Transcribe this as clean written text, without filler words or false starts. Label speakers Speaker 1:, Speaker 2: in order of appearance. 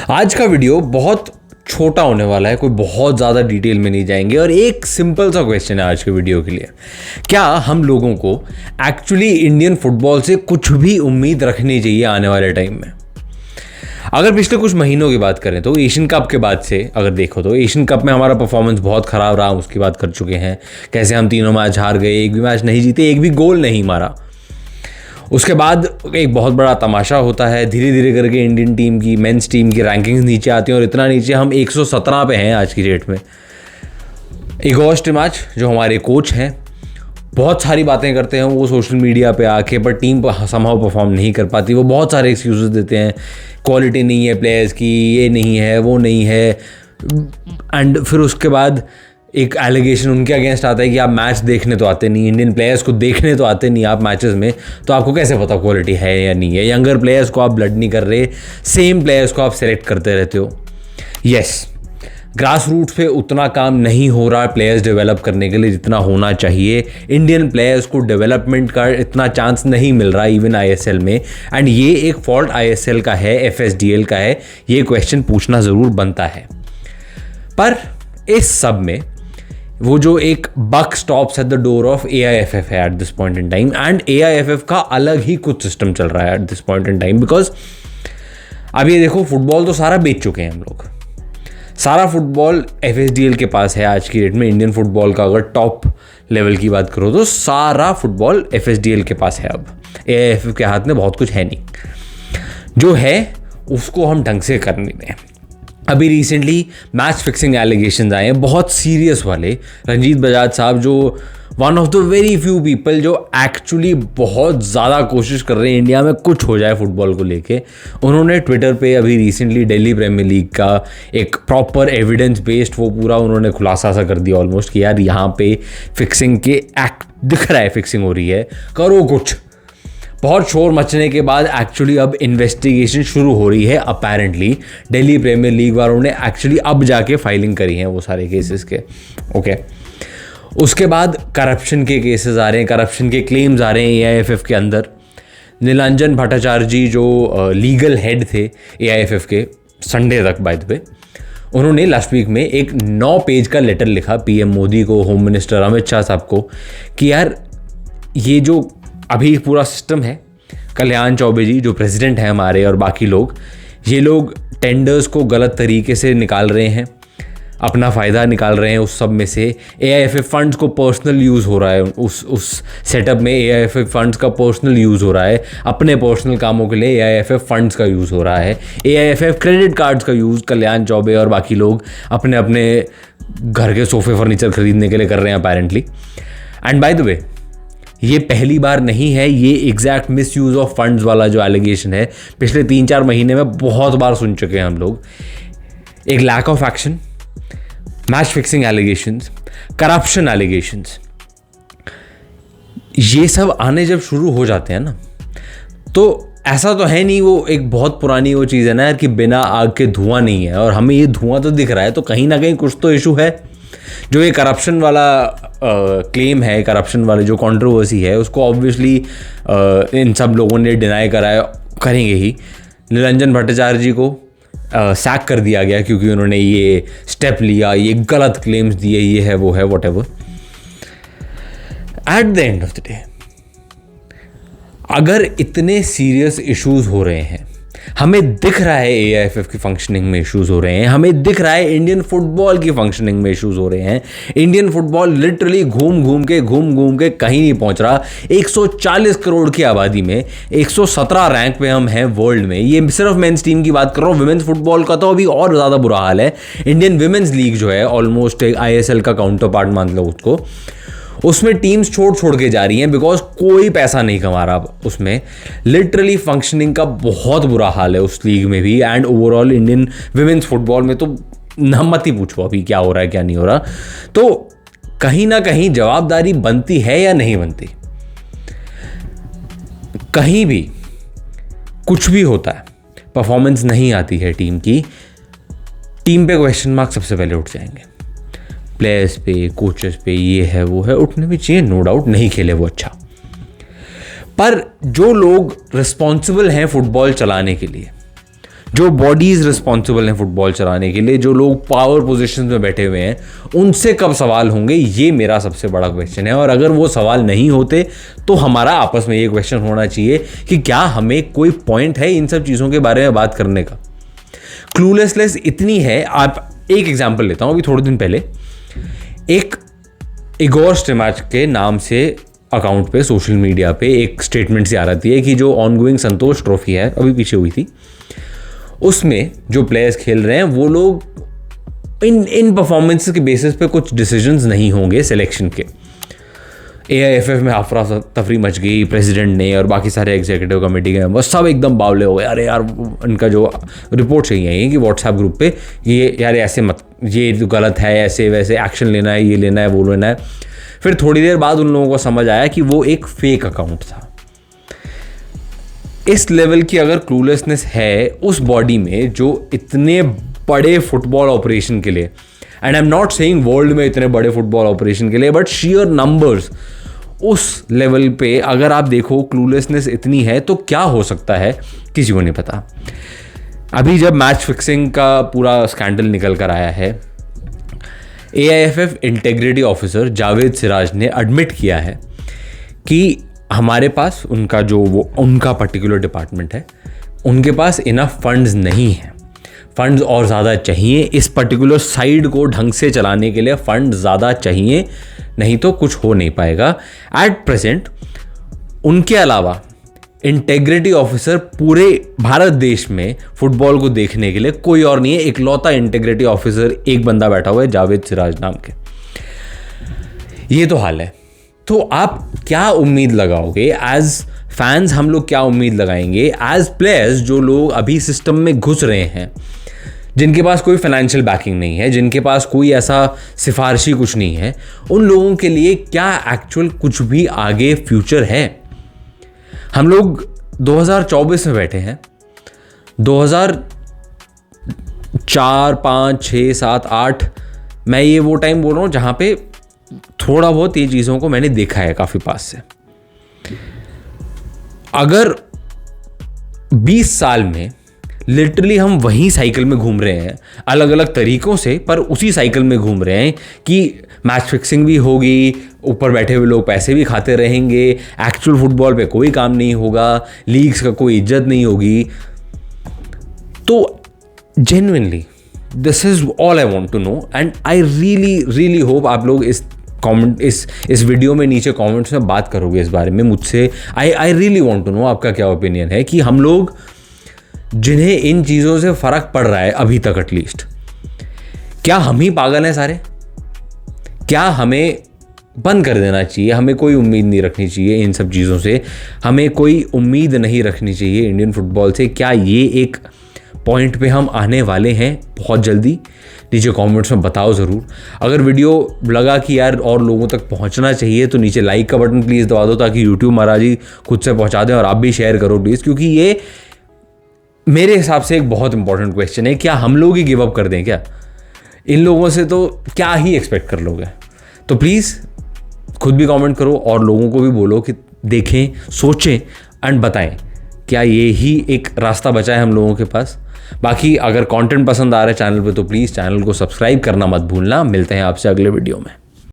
Speaker 1: आज का वीडियो बहुत छोटा होने वाला है, कोई बहुत ज़्यादा डिटेल में नहीं जाएंगे और एक सिंपल सा क्वेश्चन है आज के वीडियो के लिए। क्या हम लोगों को एक्चुअली इंडियन फुटबॉल से कुछ भी उम्मीद रखनी चाहिए आने वाले टाइम में? अगर पिछले कुछ महीनों की बात करें तो एशियन कप के बाद से अगर देखो तो एशियन कप में हमारा परफॉर्मेंस बहुत ख़राब रहा, उसकी बात कर चुके हैं। कैसे हम तीनों मैच हार गए, एक भी मैच नहीं जीते, एक भी गोल नहीं मारा। उसके बाद एक बहुत बड़ा तमाशा होता है, धीरे धीरे करके इंडियन टीम की मेंस टीम की रैंकिंग्स नीचे आती हैं और इतना नीचे हम 117 पे हैं आज की डेट में। एगोस्ट मैच जो हमारे कोच हैं बहुत सारी बातें करते हैं वो सोशल मीडिया पे आके, पर टीम समहाउ परफॉर्म नहीं कर पाती। वो बहुत सारे एक्सक्यूजेस देते हैं, क्वालिटी नहीं है प्लेयर्स की, ये नहीं है, वो नहीं है। एंड फिर उसके बाद एक एलिगेशन उनके अगेंस्ट आता है कि आप मैच देखने तो आते नहीं, इंडियन प्लेयर्स को देखने तो आते नहीं आप मैचेस में, तो आपको कैसे पता क्वालिटी है या नहीं है। यंगर प्लेयर्स को आप ब्लड नहीं कर रहे, सेम प्लेयर्स को आप सेलेक्ट करते रहते हो। यस, ग्रास रूट पे उतना काम नहीं हो रहा प्लेयर्स डेवलप करने के लिए जितना होना चाहिए। इंडियन प्लेयर्स को डेवलपमेंट का इतना चांस नहीं मिल रहा इवन आईएसएल में, एंड ये एक फॉल्ट आईएसएल का है, एफएसडीएल का है। ये क्वेश्चन पूछना ज़रूर बनता है। पर इस सब में वो जो एक buck stops at the door of AIFF है at this point in time, and AIFF का अलग ही कुछ सिस्टम चल रहा है at this point in time. Because अब ये देखो, फुटबॉल तो सारा बेच चुके हैं हम लोग, सारा फुटबॉल एफएसडीएल के पास है आज की डेट में। इंडियन फुटबॉल का अगर टॉप लेवल की बात करो तो सारा फुटबॉल एफएसडीएल के पास है। अब एआईएफएफ के हाथ में बहुत कुछ है नहीं, जो है उसको हम ढंग से कर नहीं दें। अभी रिसेंटली मैच फिक्सिंग एलिगेशंस आए हैं बहुत सीरियस वाले। रंजीत बजाज साहब, जो one of the very few people जो एक्चुअली बहुत ज़्यादा कोशिश कर रहे हैं इंडिया में कुछ हो जाए फुटबॉल को लेके, उन्होंने ट्विटर पे अभी रिसेंटली दिल्ली प्रीमियर लीग का एक प्रॉपर एविडेंस बेस्ड वो पूरा उन्होंने खुलासा सा कर दिया ऑलमोस्ट कि यार यहाँ पे फिक्सिंग के एक्ट दिख रहा है, फिक्सिंग हो रही है, करो कुछ। बहुत शोर मचने के बाद एक्चुअली अब इन्वेस्टिगेशन शुरू हो रही है। अपेरेंटली दिल्ली प्रीमियर लीग वालों ने एक्चुअली अब जाके फाइलिंग करी है वो सारे केसेस के। ओके, उसके बाद करप्शन के केसेस आ रहे हैं, करप्शन के क्लेम्स आ रहे हैं एआईएफएफ के अंदर। नीलांजन भट्टाचार्य जी जो लीगल हेड थे एआईएफएफ के संडे तक बाय द वे, उन्होंने लास्ट वीक में एक 9 पेज का लेटर लिखा पीएम मोदी को, होम मिनिस्टर अमित शाह साहब को, कि यार ये जो अभी पूरा सिस्टम है, कल्याण चौबे जी जो प्रेसिडेंट हैं हमारे और बाकी लोग, ये लोग टेंडर्स को गलत तरीके से निकाल रहे हैं, अपना फ़ायदा निकाल रहे हैं उस सब में से। एआईएफएफ फंड्स को पर्सनल यूज़ हो रहा है, उस सेटअप में एआईएफएफ फंड्स का पर्सनल यूज़ हो रहा है, अपने पर्सनल कामों के लिए एआईएफएफ फंड्स का यूज़ हो रहा है। एआईएफएफ क्रेडिट कार्ड्स का यूज़ कल्याण चौबे और बाकी लोग अपने अपने घर के सोफे फर्नीचर खरीदने के लिए कर रहे हैं apparently. And by the way, ये पहली बार नहीं है, ये exact miss use of funds वाला जो एलिगेशन है पिछले 3-4 महीने में बहुत बार सुन चुके हैं हम लोग। एक lack of action, match fixing allegations, corruption allegations, ये सब आने जब शुरू हो जाते हैं ना, तो ऐसा तो है नहीं वो एक बहुत पुरानी वो चीज़ है ना यार कि बिना आग के धुआं नहीं है, और हमें ये धुआं तो दिख रहा है, तो कहीं ना कहीं कुछ तो इशू है। जो ये करप्शन वाला क्लेम है, करप्शन वाली जो कंट्रोवर्सी है, उसको ऑब्वियसली इन सब लोगों ने डिनाई कराया, करेंगे ही। निरंजन भट्टाचार्य जी को सैक कर दिया गया क्योंकि उन्होंने ये स्टेप लिया, ये गलत क्लेम्स दिए, ये है वो है whatever. At the end of the day, अगर इतने सीरियस इश्यूज हो रहे हैं, हमें दिख रहा है एआईएफएफ की फंक्शनिंग में इश्यूज हो रहे हैं, हमें दिख रहा है इंडियन फुटबॉल की फंक्शनिंग में इश्यूज हो रहे हैं, इंडियन फुटबॉल लिटरली घूम घूम के कहीं नहीं पहुंच रहा। 140 करोड़ की आबादी में 117 रैंक पे हम हैं वर्ल्ड में। ये सिर्फ मेंस टीम की बात कर रहा हूँ, विमेंस फुटबॉल का तो अभी और ज़्यादा बुरा हाल है। इंडियन विमेंस लीग जो है ऑलमोस्ट आईएसएल का काउंटर पार्ट मान लो उसको, उसमें टीम्स छोड़ के जा रही हैं बिकॉज कोई पैसा नहीं कमा रहा उसमें। लिटरली फंक्शनिंग का बहुत बुरा हाल है उस लीग में भी, and overall Indian women's football में तो मत ही पूछो अभी क्या हो रहा है क्या नहीं हो रहा। तो कहीं ना कहीं जवाबदारी बनती है या नहीं बनती। कहीं भी कुछ भी होता है, परफॉर्मेंस नहीं आती है टीम की, टीम पे क्वेश्चन मार्क सबसे पहले उठ जाएंगे। प्लेयर्स पे, कोचेस पे, ये है वो है, उठने भी चाहिए, नो डाउट, नहीं खेले वो अच्छा। पर जो लोग रिस्पॉन्सिबल हैं फुटबॉल चलाने के लिए, जो बॉडीज रिस्पॉन्सिबल हैं फुटबॉल चलाने के लिए, जो लोग पावर पोजीशंस में बैठे हुए हैं, उनसे कब सवाल होंगे, ये मेरा सबसे बड़ा क्वेश्चन है। और अगर वो सवाल नहीं होते तो हमारा आपस में ये क्वेश्चन होना चाहिए कि क्या हमें कोई पॉइंट है इन सब चीज़ों के बारे में बात करने का। क्लूलेसनेस इतनी है। आप एक एग्जाम्पल लेता हूँ, अभी थोड़े दिन पहले एक इगोर स्टिमैच के नाम से अकाउंट पे सोशल मीडिया पे एक स्टेटमेंट से आ रही है कि जो ऑनगोइंग संतोष ट्रॉफी है अभी पीछे हुई थी, उसमें जो प्लेयर्स खेल रहे हैं वो लोग इन परफॉर्मेंसेस के बेसिस पे कुछ डिसीजंस नहीं होंगे सिलेक्शन के। AIFF में अफरा तफरी मच गई, प्रेसिडेंट ने और बाकी सारे एग्जीक्यूटिव कमेटी के मेंबर सब एकदम बावले हो गए। अरे यार, उनका जो रिपोर्ट चाहिए है कि व्हाट्सएप ग्रुप पे ये यार ऐसे मत, ये तो गलत है, ऐसे वैसे एक्शन लेना है, ये लेना है, वो लेना है। फिर थोड़ी देर बाद उन लोगों को समझ आया कि वो एक फेक अकाउंट था। इस लेवल की अगर क्लूलेसनेस है उस बॉडी में जो इतने बड़े फुटबॉल ऑपरेशन के लिए, and I am not saying world में इतने बड़े फुटबॉल ऑपरेशन के लिए, बट शेयर नंबर्स उस लेवल पे अगर आप देखो क्लूलेसनेस इतनी है तो क्या हो सकता है किसी को नहीं पता। अभी जब मैच फिक्सिंग का पूरा स्कैंडल निकल कर आया है, AIFF integrity officer Javed Siraj ने एडमिट किया है कि हमारे पास उनका पर्टिकुलर डिपार्टमेंट है, उनके पास इनफ फंड्स नहीं हैं, फंड्स और ज़्यादा चाहिए। इस पर्टिकुलर साइड को ढंग से चलाने के लिए फंड ज़्यादा चाहिए, नहीं तो कुछ हो नहीं पाएगा। एट प्रेजेंट उनके अलावा इंटेग्रिटी ऑफिसर पूरे भारत देश में फुटबॉल को देखने के लिए कोई और नहीं है। इकलौता इंटेग्रिटी ऑफिसर एक बंदा बैठा हुआ है, जावेद सिराज नाम के। ये तो हाल है। तो आप क्या उम्मीद लगाओगे एज फैंस? हम लोग क्या उम्मीद लगाएंगे एज प्लेयर्स? जो लोग अभी सिस्टम में घुस रहे हैं, जिनके पास कोई फाइनेंशियल बैकिंग नहीं है, जिनके पास कोई ऐसा सिफारिशी कुछ नहीं है, उन लोगों के लिए क्या एक्चुअल कुछ भी आगे फ्यूचर है? हम लोग 2024 में बैठे हैं। 2004, 5, 6, 7, 8 मैं ये वो टाइम बोल रहा हूँ जहाँ पे थोड़ा बहुत ये चीज़ों को मैंने देखा है काफ़ी पास से। अगर 20 साल में लिटरली हम वही साइकिल में घूम रहे हैं, अलग अलग तरीकों से, पर उसी साइकिल में घूम रहे हैं कि मैच फिक्सिंग भी होगी, ऊपर बैठे हुए लोग पैसे भी खाते रहेंगे, एक्चुअल फुटबॉल पे कोई काम नहीं होगा, लीग्स का कोई इज्जत नहीं होगी, तो genuinely this is all I want to know. And I really hope आप लोग इस वीडियो में नीचे कमेंट्स में बात करोगे इस बारे में मुझसे। I really want to know आपका क्या ओपिनियन है कि हम लोग जिन्हें इन चीज़ों से फ़र्क पड़ रहा है अभी तक एटलीस्ट, क्या हम ही पागल हैं सारे? क्या हमें बंद कर देना चाहिए? हमें कोई उम्मीद नहीं रखनी चाहिए इन सब चीज़ों से, हमें कोई उम्मीद नहीं रखनी चाहिए इंडियन फुटबॉल से? क्या ये एक पॉइंट पे हम आने वाले हैं बहुत जल्दी? नीचे कमेंट्स में बताओ ज़रूर। अगर वीडियो लगा कि यार और लोगों तक पहुंचना चाहिए तो नीचे लाइक का बटन प्लीज़ दबा दो, ताकि यूट्यूब महाराज जी खुद से पहुंचा दें, और आप भी शेयर करो प्लीज़, क्योंकि ये मेरे हिसाब से एक बहुत इंपॉर्टेंट क्वेश्चन है। क्या हम लोग ही गिव अप कर दें क्या? इन लोगों से तो क्या ही एक्सपेक्ट कर लोगे? तो प्लीज़ खुद भी कमेंट करो और लोगों को भी बोलो कि देखें, सोचें एंड बताएं क्या ये ही एक रास्ता बचा है हम लोगों के पास। बाकी अगर कंटेंट पसंद आ रहा है चैनल पे तो प्लीज़ चैनल को सब्सक्राइब करना मत भूलना। मिलते हैं आपसे अगले वीडियो में।